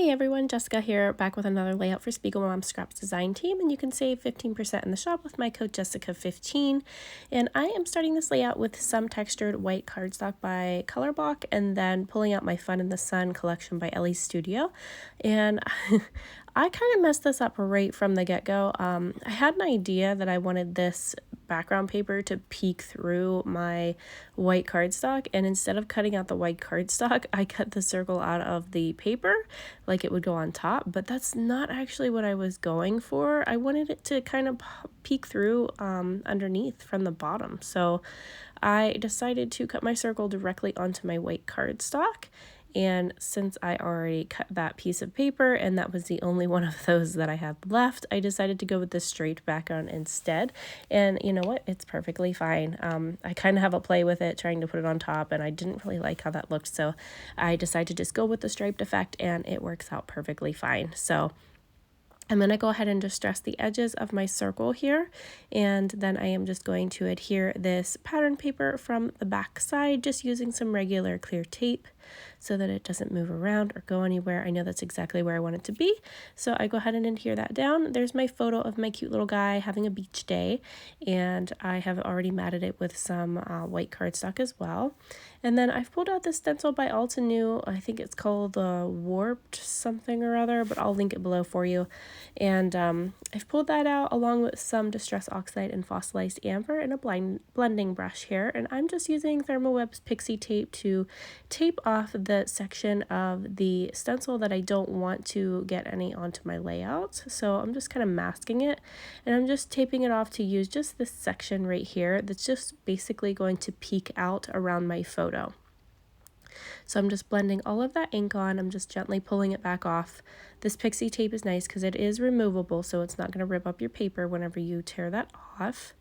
Hey everyone, Jessica here, back with another layout for SpiegelMom Scraps design team, and you can save 15% in the shop with my code Jessica15. And I am starting this layout with some textured white cardstock by Colorblock, and then pulling out my Fun in the Sun collection by Elle Studio. And I kind of messed this up right from the get-go. I had an idea that I wanted this background paper to peek through my white cardstock, and instead of cutting out the white cardstock, I cut the circle out of the paper like it would go on top, but that's not actually what I was going for. I wanted it to kind of peek through underneath from the bottom, so I decided to cut my circle directly onto my white cardstock. And since I already cut that piece of paper and that was the only one of those that I had left, I decided to go with the straight background instead. And you know what? It's perfectly fine. I kind of have a play with it, trying to put it on top, and I didn't really like how that looked. So I decided to just go with the striped effect, and it works out perfectly fine. So I'm going to go ahead and distress the edges of my circle here, and then I am just going to adhere this pattern paper from the back side, just using some regular clear tape so that it doesn't move around or go anywhere. I know that's exactly where I want it to be, so I go ahead and adhere that down. There's my photo of my cute little guy having a beach day, and I have already matted it with some white cardstock as well. And then I've pulled out this stencil by New. I think it's called the Warped something or other, but I'll link it below for you. And I've pulled that out along with some Distress Oxide and Fossilized Amber and a blending brush here. And I'm just using Thermoweb's Pixie Tape to tape off the section of the stencil that I don't want to get any onto my layout. So I'm just kind of masking it, and I'm just taping it off to use just this section right here that's just basically going to peek out around my photo. So I'm just blending all of that ink on. I'm just gently pulling it back off. This pixie tape is nice because it is removable, so it's not going to rip up your paper whenever you tear that off.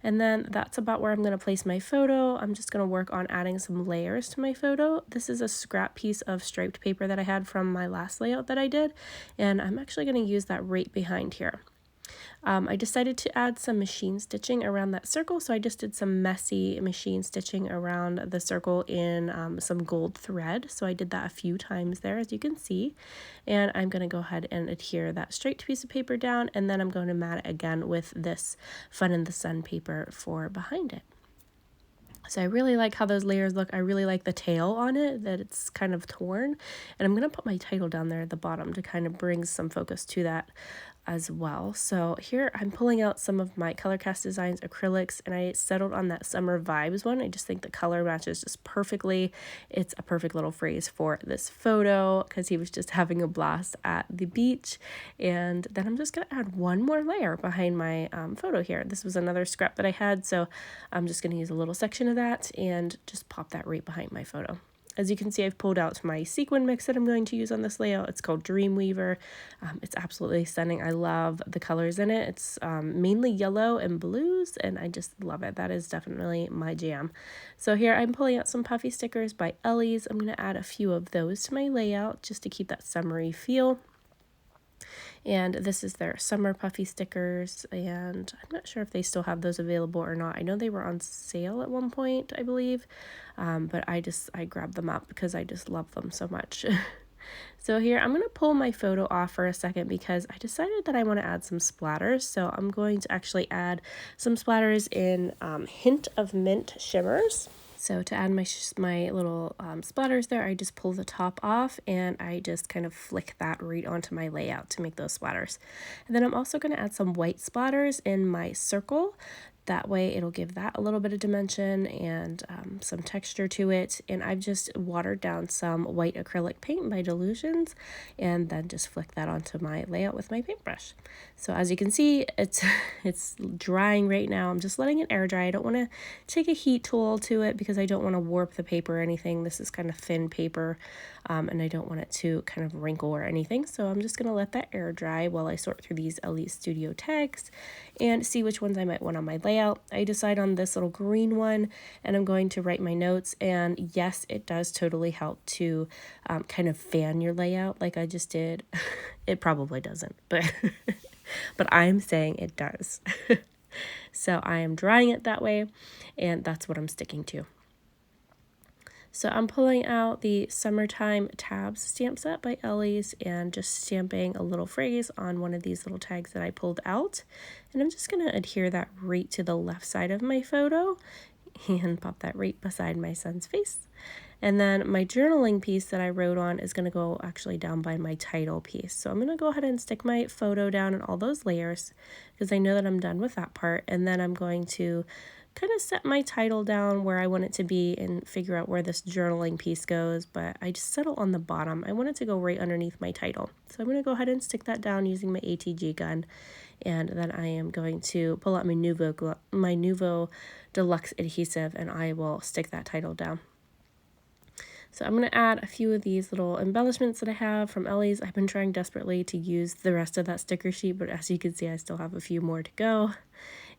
And then that's about where I'm going to place my photo. I'm just going to work on adding some layers to my photo. This is a scrap piece of striped paper that I had from my last layout that I did, and I'm actually going to use that right behind here. I decided to add some machine stitching around that circle, so I just did some messy machine stitching around the circle in some gold thread. So I did that a few times there, as you can see, and I'm going to go ahead and adhere that straight piece of paper down, and then I'm going to mat it again with this Fun in the Sun paper for behind it. So I really like how those layers look. I really like the tail on it, that it's kind of torn, and I'm going to put my title down there at the bottom to kind of bring some focus to that as well. So here I'm pulling out some of my ColorCast Designs acrylics, and I settled on that Summer Vibes one. I just think the color matches just perfectly. It's a perfect little phrase for this photo because he was just having a blast at the beach. And then I'm just going to add one more layer behind my photo here. This was another scrap that I had, so I'm just going to use a little section of that and just pop that right behind my photo. As you can see, I've pulled out my sequin mix that I'm going to use on this layout. It's called Dreamweaver. It's absolutely stunning. I love the colors in it. It's mainly yellow and blues, and I just love it. That is definitely my jam. So here I'm pulling out some puffy stickers by Elle's. I'm going to add a few of those to my layout just to keep that summery feel. And this is their summer puffy stickers, and I'm not sure if they still have those available or not. I know they were on sale at one point, I believe, but I grabbed them up because I just love them so much. So here I'm going to pull my photo off for a second because I decided that I want to add some splatters. So I'm going to actually add some splatters in Hint of Mint Shimmerz. So to add my little splatters there, I just pull the top off and I just kind of flick that right onto my layout to make those splatters. And then I'm also going to add some white splatters in my circle. That way it'll give that a little bit of dimension and some texture to it. And I've just watered down some white acrylic paint by Dylusions and then just flick that onto my layout with my paintbrush. So as you can see, it's drying right now. I'm just letting it air dry. I don't want to take a heat tool to it because I don't want to warp the paper or anything. This is kind of thin paper and I don't want it to kind of wrinkle or anything. So I'm just going to let that air dry while I sort through these Elle Studio tags and see which ones I might want on my layout. I decide on this little green one, and I'm going to write my notes, and yes, it does totally help to kind of fan your layout like I just did. It probably doesn't, but but I'm saying it does. So I am drawing it that way, and that's what I'm sticking to. So I'm pulling out the Summertime Tabs stamp set by Elle's and just stamping a little phrase on one of these little tags that I pulled out. And I'm just going to adhere that right to the left side of my photo and pop that right beside my son's face. And then my journaling piece that I wrote on is going to go actually down by my title piece. So I'm going to go ahead and stick my photo down in all those layers because I know that I'm done with that part. And then I'm going to kind of set my title down where I want it to be and figure out where this journaling piece goes, but I just settle on the bottom. I want it to go right underneath my title. So I'm going to go ahead and stick that down using my ATG gun, and then I am going to pull out my Nuvo Deluxe adhesive, and I will stick that title down. So I'm going to add a few of these little embellishments that I have from Elle's. I've been trying desperately to use the rest of that sticker sheet, but as you can see, I still have a few more to go.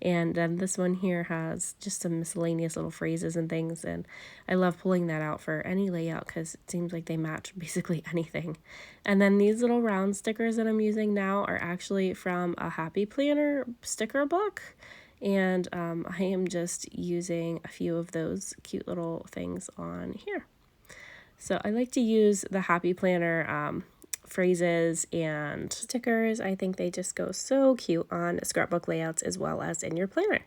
And then this one here has just some miscellaneous little phrases and things, and I love pulling that out for any layout because it seems like they match basically anything. And then these little round stickers that I'm using now are actually from a Happy Planner sticker book, and I am just using a few of those cute little things on here. So I like to use the Happy Planner phrases and stickers. I think they just go so cute on scrapbook layouts as well as in your planner.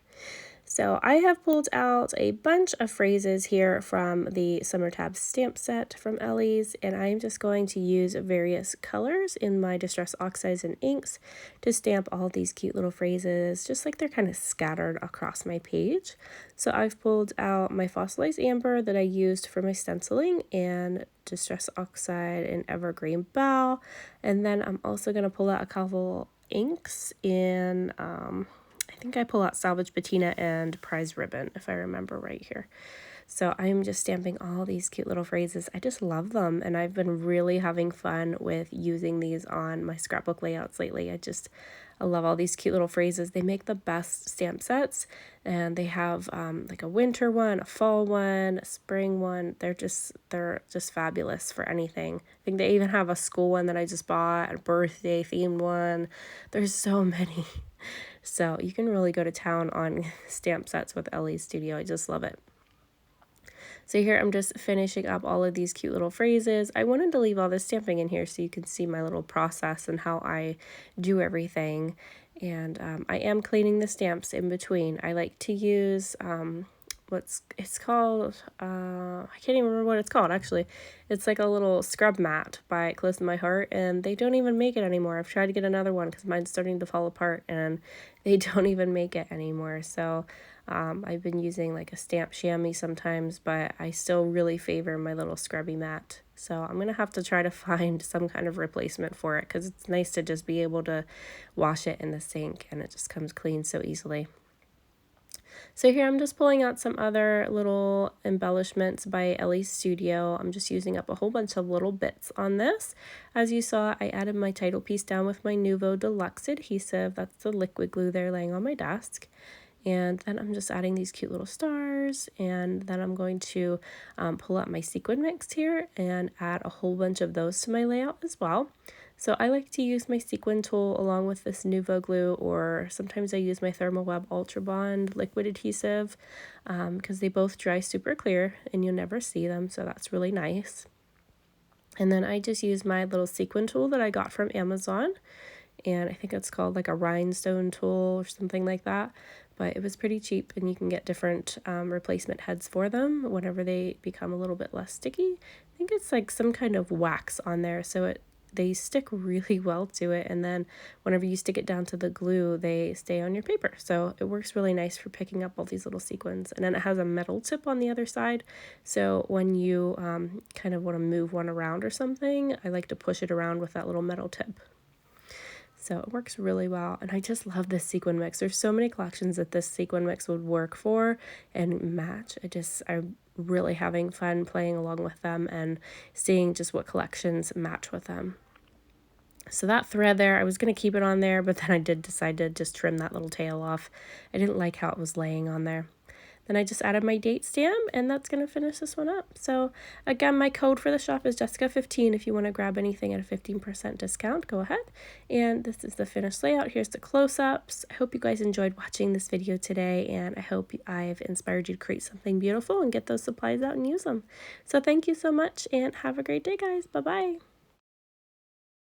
So I have pulled out a bunch of phrases here from the Summer Tabs stamp set from Elle's, and I'm just going to use various colors in my Distress Oxides and inks to stamp all these cute little phrases, just like they're kind of scattered across my page. So I've pulled out my Fossilized Amber that I used for my stenciling and Distress Oxide and Evergreen Bough, and then I'm also going to pull out a couple inks in I think I pull out Salvaged Patina and Prize Ribbon, if I remember right here. So I'm just stamping all these cute little phrases. I just love them, and I've been really having fun with using these on my scrapbook layouts lately. I love all these cute little phrases. They make the best stamp sets, and they have like a winter one, a fall one, a spring one. They're just fabulous for anything. I think they even have a school one that I just bought, a birthday themed one. There's so many. So you can really go to town on stamp sets with Elle's Studio. I just love it. So here I'm just finishing up all of these cute little phrases. I wanted to leave all this stamping in here so you can see my little process and how I do everything. And I am cleaning the stamps in between. I like to use it's called, I can't even remember what it's called actually. It's like a little scrub mat by Close to My Heart, and they don't even make it anymore. I've tried to get another one because mine's starting to fall apart and they don't even make it anymore. So I've been using like a stamp chamois sometimes, but I still really favor my little scrubby mat. So I'm going to have to try to find some kind of replacement for it because it's nice to just be able to wash it in the sink and it just comes clean so easily. So here I'm just pulling out some other little embellishments by Elle's Studio. I'm just using up a whole bunch of little bits on this. As you saw, I added my title piece down with my Nuvo Deluxe adhesive. That's the liquid glue there laying on my desk. And then I'm just adding these cute little stars, and then I'm going to pull out my sequin mix here and add a whole bunch of those to my layout as well. So I like to use my sequin tool along with this Nuvo glue, or sometimes I use my Thermoweb Ultra Bond liquid adhesive because they both dry super clear and you'll never see them, so that's really nice. And then I just use my little sequin tool that I got from Amazon, and I think it's called like a rhinestone tool or something like that, but it was pretty cheap and you can get different replacement heads for them whenever they become a little bit less sticky. I think it's like some kind of wax on there, so they stick really well to it, and then whenever you stick it down to the glue, they stay on your paper. So it works really nice for picking up all these little sequins. And then it has a metal tip on the other side, so when you kind of want to move one around or something, I like to push it around with that little metal tip. So it works really well, and I just love this sequin mix. There's so many collections that this sequin mix would work for and match. I'm really having fun playing along with them and seeing just what collections match with them. So that thread there, I was going to keep it on there, but then I did decide to just trim that little tail off. I didn't like how it was laying on there. Then I just added my date stamp, and that's going to finish this one up. So again, my code for the shop is Jessica15. If you want to grab anything at a 15% discount, go ahead. And this is the finished layout. Here's the close-ups. I hope you guys enjoyed watching this video today, and I hope I've inspired you to create something beautiful and get those supplies out and use them. So thank you so much, and have a great day, guys. Bye-bye.